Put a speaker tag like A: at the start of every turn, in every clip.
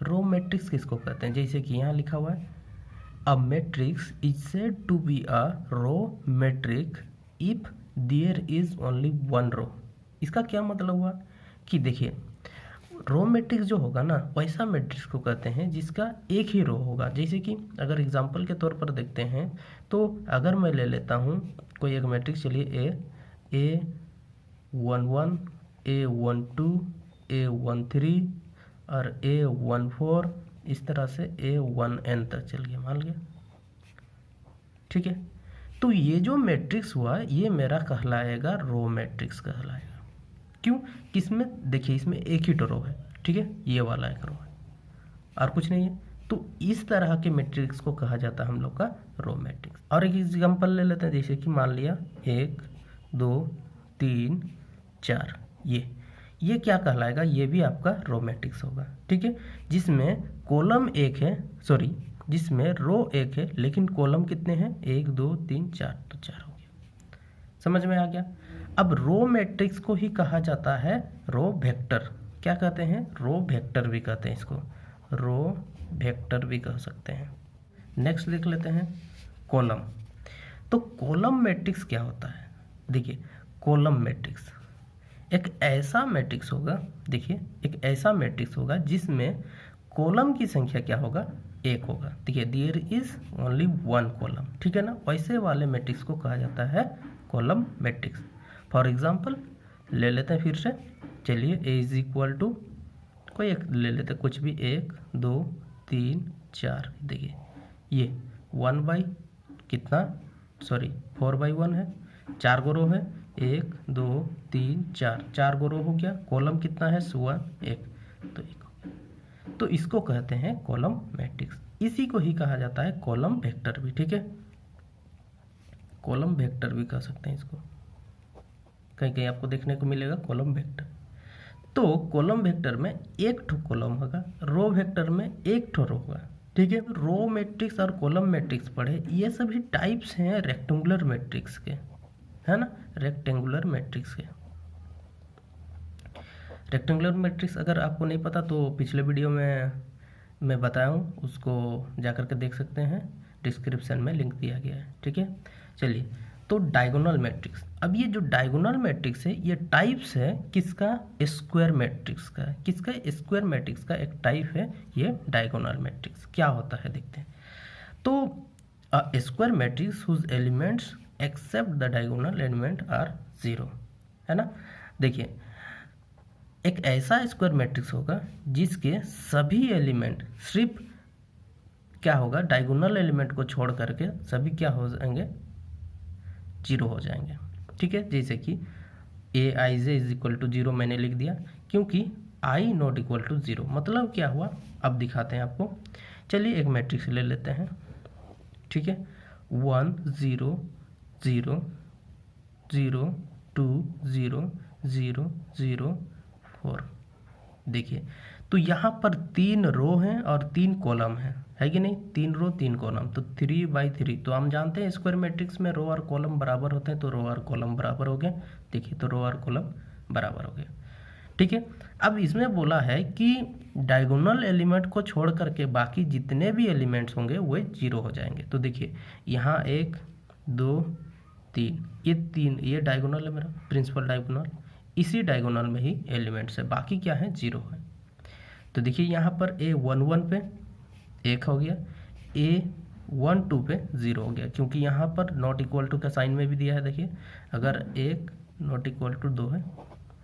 A: Row matrix किसको कहते हैं? जैसे कि यहाँ लिखा हुआ है, a matrix is said to be a row matrix if there is only one row. इसका क्या मतलब हुआ कि देखिए, रो मैट्रिक्स जो होगा ना, वैसा मैट्रिक्स को कहते हैं जिसका एक ही रो होगा। जैसे कि अगर एग्जांपल के तौर पर देखते हैं, तो अगर मैं ले लेता हूँ कोई एक मैट्रिक्स, चलिए A11, A12, A13 और A14, इस तरह से A1n तक चल गया, मान लिया, ठीक है। तो ये जो मैट्रिक्स हुआ, ये मेरा कहलाएगा रो मैट्रिक्स कहलाएगा। क्यों? किसमें देखिए, इसमें एक ही तो रो है, ठीक है, ये वाला एक रो है और कुछ नहीं है। तो इस तरह के मैट्रिक्स को कहा जाता है हम लोग का रो मैट्रिक्स। और एक एग्जांपल ले लेते हैं, जैसे कि मान लिया 1 2 3 4, ये क्या कहलाएगा? ये भी आपका रो मैट्रिक्स होगा, ठीक है, जिसमें कॉलम एक है, सॉरी, जिसमें रो एक है लेकिन कॉलम कितने हैं? 1 2 3 4, तो 4 हो गया। समझ में आ गया? अब रो मैट्रिक्स को ही कहा जाता है रो वेक्टर। क्या कहते हैं? रो वेक्टर भी कहते हैं इसको, रो वेक्टर भी कह सकते हैं। नेक्स्ट लिख लेते हैं कॉलम। तो कॉलम मैट्रिक्स क्या होता है? देखिए, कॉलम मैट्रिक्स एक ऐसा मैट्रिक्स होगा, देखिए एक ऐसा मैट्रिक्स होगा जिसमें कॉलम की संख्या क्या होगा? एक होगा। देखिए, there is only one column, ठीक है ना, वैसे वाले मैट्रिक्स को कहा जाता है कॉलम मैट्रिक्स। फॉर एग्जांपल ले लेते हैं फिर से, चलिए ए इज इक्वल टू कोई एक ले लेते हैं, कुछ भी, 1 2 3 4। देखिए ये 1 बाई कितना, सॉरी 4 बाई 1 है, 4 गो रो है, 1 2 3 4, 4 गो रो हो गया। कॉलम कितना है? 1 तो 1 हो गया। तो इसको कहते हैं कॉलम मैट्रिक्स। इसी को ही कहा जाता है कॉलम वेक्टर भी, ठीक है, कॉलम वेक्टर भी कह सकते हैं इसको, कहीं कहीं आपको देखने को मिलेगा कॉलम वेक्टर। तो कॉलम वेक्टर में एक ठो कॉलम होगा, रो वेक्टर में एक ठो रो होगा, ठीक है। रो मैट्रिक्स और कॉलम मैट्रिक्स पढ़े, ये सभी टाइप्स हैं रेक्टेंगुलर मैट्रिक्स के, है ना, रेक्टेंगुलर मैट्रिक्स के। रेक्टेंगुलर मैट्रिक्स अगर आपको नहीं पता तो पिछले वीडियो में मैं बताया हूँ, उसको जा करके देख सकते हैं, डिस्क्रिप्शन में लिंक दिया गया है, ठीक है। चलिए, तो डायगोनल मैट्रिक्स। अब ये जो डायगोनल मैट्रिक्स है, ये टाइप्स है किसका? स्क्वायर मैट्रिक्स का। किसका? स्क्वायर मैट्रिक्स का एक टाइप है ये डायगोनल मैट्रिक्स। क्या होता है देखते हैं। तो square matrix whose elements except the diagonal element are 0, है ना। देखिए, एक ऐसा स्क्वायर मैट्रिक्स होगा जिसके सभी एलिमेंट सिर्फ क्या होगा? डायगोनल एलिमेंट को छोड़ करके सभी क्या हो जाएंगे? 0 हो जाएंगे, ठीक है। जैसे कि ए आई जे इज इक्वल टू 0 मैंने लिख दिया, क्योंकि आई नॉट इक्वल टू 0। मतलब क्या हुआ? अब दिखाते हैं आपको। चलिए एक मैट्रिक्स ले लेते हैं, ठीक है, 1 0 0 0 2 0 0 0 4। देखिए, तो यहाँ पर 3 रो हैं और 3 कॉलम है कि नहीं? 3 रो 3 कॉलम, तो 3/3। तो हम जानते हैं स्क्वायर मैट्रिक्स में रो और कॉलम बराबर होते हैं, तो रो और कॉलम बराबर हो गए। देखिए, तो रो और कॉलम बराबर हो गए, ठीक है। अब इसमें बोला है कि डायगोनल एलिमेंट को छोड़ करके बाकी जितने भी एलिमेंट्स होंगे वो 0 हो जाएंगे। तो देखिए, यहाँ 1 2 3, ये 3, ये डायगोनल है मेरा, प्रिंसिपल डायगोनल, इसी डायगोनल में ही एलिमेंट्स है, बाकी क्या है? 0 है। तो देखिए, यहाँ पर A11 पे 1 हो गया, A12 पे 0 हो गया, क्योंकि यहाँ पर नॉट इक्वल टू का साइन में भी दिया है। देखिए, अगर 1 नॉट इक्वल टू 2 है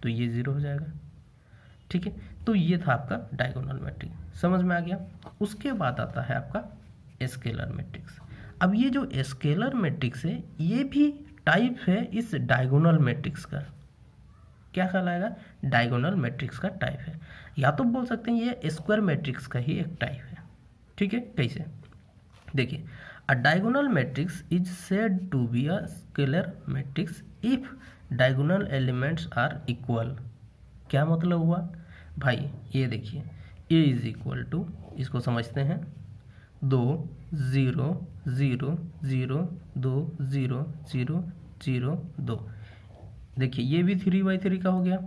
A: तो ये 0 हो जाएगा, ठीक है। तो ये था आपका डायगोनल मैट्रिक्स, समझ में आ गया। उसके बाद आता है आपका स्केलर मैट्रिक्स। अब ये जो स्केलर मैट्रिक्स है, ये भी टाइप है इस डायगोनल मैट्रिक्स का। क्या कहलाएगा? डायगोनल मैट्रिक्स का टाइप है, या तो बोल सकते हैं ये स्क्वायर मैट्रिक्स का ही एक टाइप है, ठीक है। कैसे? देखिए, a diagonal matrix is said to be a scalar matrix if diagonal elements are equal. क्या मतलब हुआ भाई? ये देखिए, ए इज इक्वल टू, इसको समझते हैं, 2 0 0 0 2 0 0 0 2। देखिए, ये भी 3/3 का हो गया,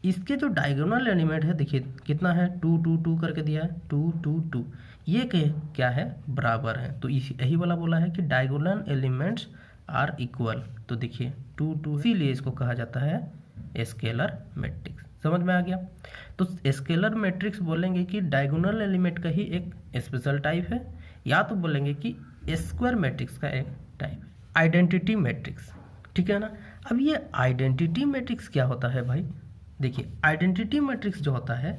A: इसके जो डायगोनल एलिमेंट है देखिए कितना है, 2 2 2 करके दिया है, 2 2 2, ये क्या है, बराबर है। तो यही वाला बोला है कि डायगोनल एलिमेंट्स आर इक्वल। तो देखिए 2 2, इसीलिए इसको कहा जाता है स्केलर मैट्रिक्स। समझ में आ गया। तो स्केलर मैट्रिक्स बोलेंगे कि डायगोनल एलिमेंट का ही एक स्पेशल टाइप है, या तो बोलेंगे कि स्क्वायर मैट्रिक्स का एक टाइप है। आइडेंटिटी मैट्रिक्स, ठीक है ना। अब ये आइडेंटिटी मैट्रिक्स क्या होता है भाई, देखिए आइडेंटिटी मैट्रिक्स जो होता है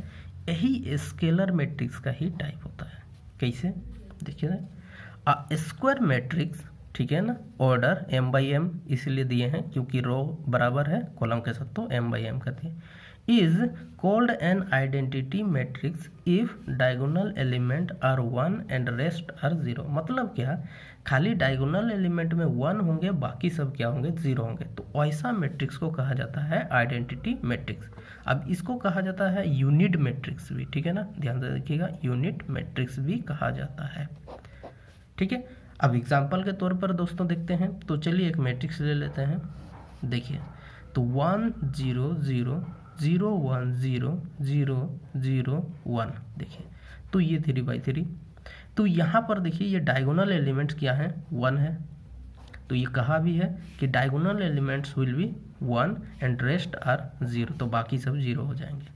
A: यही स्केलर मैट्रिक्स का ही टाइप होता है। कैसे, देखिए स्क्वायर मैट्रिक्स, ठीक है ना, ऑर्डर m/m इसलिए दिए हैं क्योंकि रो बराबर है कॉलम के साथ, तो m/m करते हैं, is called an identity matrix if diagonal element are 1 and rest are 0। मतलब क्या, खाली डायगोनल एलिमेंट में 1 होंगे, बाकी सब क्या होंगे, 0 होंगे। तो ऐसा मैट्रिक्स को कहा जाता है आइडेंटिटी मैट्रिक्स। अब इसको कहा जाता है यूनिट मैट्रिक्स भी, ठीक है ना, ध्यान से देखिएगा, यूनिट मैट्रिक्स भी कहा जाता है, ठीक है। अब एग्जाम्पल के तौर पर दोस्तों देखते हैं, तो चलिए एक मैट्रिक्स ले लेते हैं। देखिए तो 1 0 0 0 1 0 0 0 1, देखिए तो ये 3/3। तो यहाँ पर देखिए ये डायगोनल एलिमेंट्स क्या हैं, 1 है। तो ये कहा भी है कि diagonal elements will be 1 and rest are 0, तो बाकी सब 0 हो जाएंगे।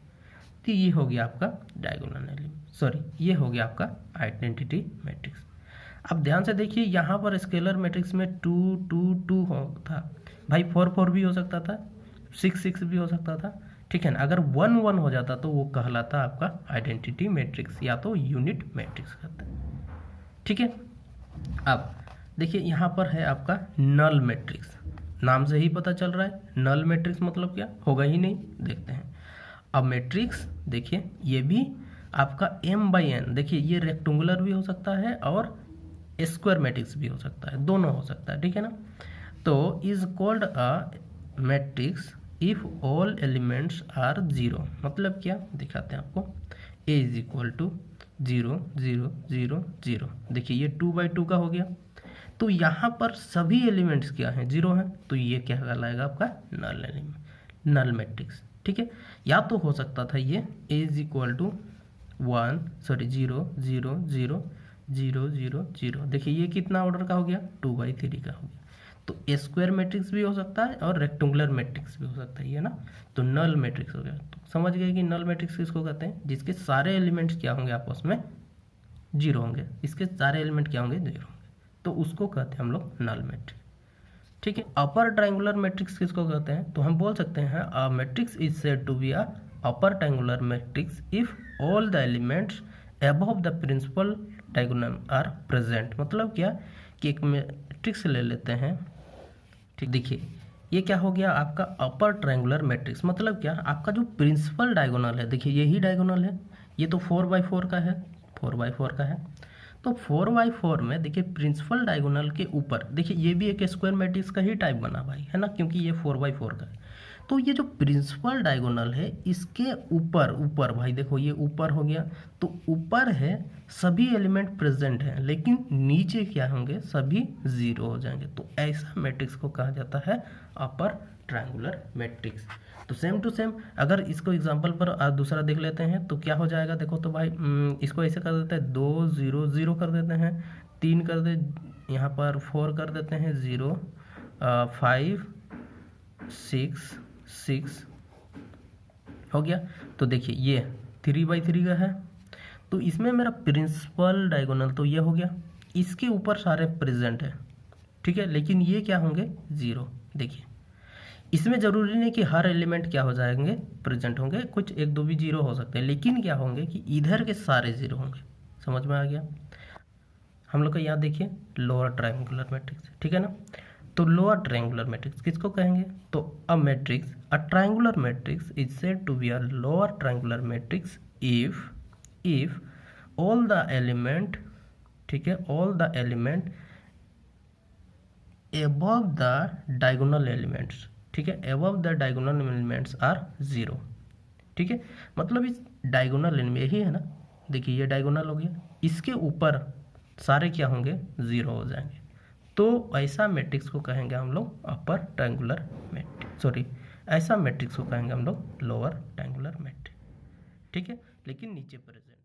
A: तो ये हो गया आपका डायगोनल एलिमेंट, सॉरी ये हो गया आपका आइडेंटिटी मैट्रिक्स। अब ध्यान से देखिए यहाँ पर स्केलर मैट्रिक्स में 2 2 2 था भाई, 4 4 भी हो सकता था, 6 6 भी हो सकता था, ठीक है ना। अगर 1 1 हो जाता तो वो कहलाता आपका आइडेंटिटी मैट्रिक्स या तो यूनिट मैट्रिक्स कहते हैं, ठीक है। अब देखिए यहाँ पर है आपका नल मैट्रिक्स, नाम से ही पता चल रहा है नल मैट्रिक्स मतलब क्या होगा ही नहीं, देखते हैं। अब मैट्रिक्स देखिए ये भी आपका m/n, देखिए ये रेक्टेंगुलर भी हो सकता है और स्क्वायर मैट्रिक्स भी हो सकता है, दोनों हो सकता है, ठीक है ना। तो is called a matrix if all elements are 0। मतलब क्या, दिखाते हैं आपको, a इज इक्वल टू 0 0 0 0, देखिए ये 2/2 का हो गया। तो यहाँ पर सभी एलिमेंट्स क्या हैं, 0 हैं, तो ये क्या कहलाएगा आपका नल एलिमेंट, नल मैट्रिक्स, ठीक है। या तो हो सकता था ये a इज इक्वल टू 0 0 0 0 0 0 0, देखिए ये कितना ऑर्डर का हो गया, 2/3 का हो गया। तो स्क्वायर मैट्रिक्स भी हो सकता है और रेक्टेंगुलर मैट्रिक्स भी हो सकता है, ये ना। तो नल मैट्रिक्स हो गया। तो समझ गए कि नल मैट्रिक्स किसको कहते हैं, जिसके सारे एलिमेंट्स क्या होंगे आपस में 0 होंगे, इसके सारे एलिमेंट क्या होंगे 0 होंगे, तो उसको कहते हैं हम लोग नल मैट्रिक्स, ठीक है। अपर ट्रायंगुलर मैट्रिक्स किसको कहते हैं, तो हम बोल सकते हैं a matrix is said to be a upper triangular matrix if all the elements above the principal diagonal are present. मतलब क्या कि एक मैट्रिक्स ले लेते हैं, ठीक, देखिए ये क्या हो गया आपका अपर ट्रायंगुलर मैट्रिक्स। मतलब क्या, आपका जो प्रिंसिपल डायगोनल है, देखिए यही डायगोनल है, ये तो 4/4 का है, 4/4 का है। तो 4/4 में देखिए प्रिंसिपल डायगोनल के ऊपर, देखिए ये भी एक स्क्वायर मैट्रिक्स का ही टाइप बना भाई, है ना, क्योंकि ये 4/4 का है। तो ये जो प्रिंसिपल डायगोनल है इसके ऊपर भाई देखो ये ऊपर हो गया, तो ऊपर है सभी एलिमेंट प्रेजेंट हैं, लेकिन नीचे क्या होंगे, सभी 0 हो जाएंगे। तो ऐसा मैट्रिक्स को कहा जाता है अपर ट्रायंगुलर मैट्रिक्स। तो सेम टू सेम अगर इसको एग्जांपल पर दूसरा देख लेते हैं तो क्या हो जाएगा, देखो तो भाई इसको ऐसे कर देते हैं, 2 0 0 कर देते हैं, 3 कर दे, यहाँ पर 4 कर देते हैं, 0 5 6 6 हो गया। तो देखिए ये 3/3 का है, तो इसमें मेरा प्रिंसिपल डायगोनल तो ये हो गया, इसके ऊपर सारे प्रेजेंट है, ठीक है, लेकिन ये क्या होंगे 0। देखिए इसमें जरूरी नहीं कि हर एलिमेंट क्या हो जाएंगे, प्रेजेंट होंगे, कुछ 1 2 भी 0 हो सकते हैं, लेकिन क्या होंगे कि इधर के सारे 0 होंगे। समझ में आ गया। हम लोग का यहाँ देखिए लोअर ट्रायंगुलर मैट्रिक्स, ठीक है ना। तो लोअर ट्रायंगुलर मैट्रिक्स किसको कहेंगे, तो a matrix a triangular matrix is said to be a lower triangular matrix if all the element, ठीक है, all the element above the diagonal elements, ठीक है, above the diagonal elements are 0, ठीक है। मतलब इस डायगोनल एलिमेंट यही है ना, देखिए ये डायगोनल हो गया, इसके ऊपर सारे क्या होंगे 0 हो जाएंगे। तो ऐसा मैट्रिक्स को कहेंगे हम लोग अपर ट्रायंगुलर मैट्रिक्स, सॉरी ऐसा मैट्रिक्स को कहेंगे हम लोग लोअर रेक्टेंगुलर मैट्रिक्स, ठीक है, लेकिन नीचे प्रेजेंट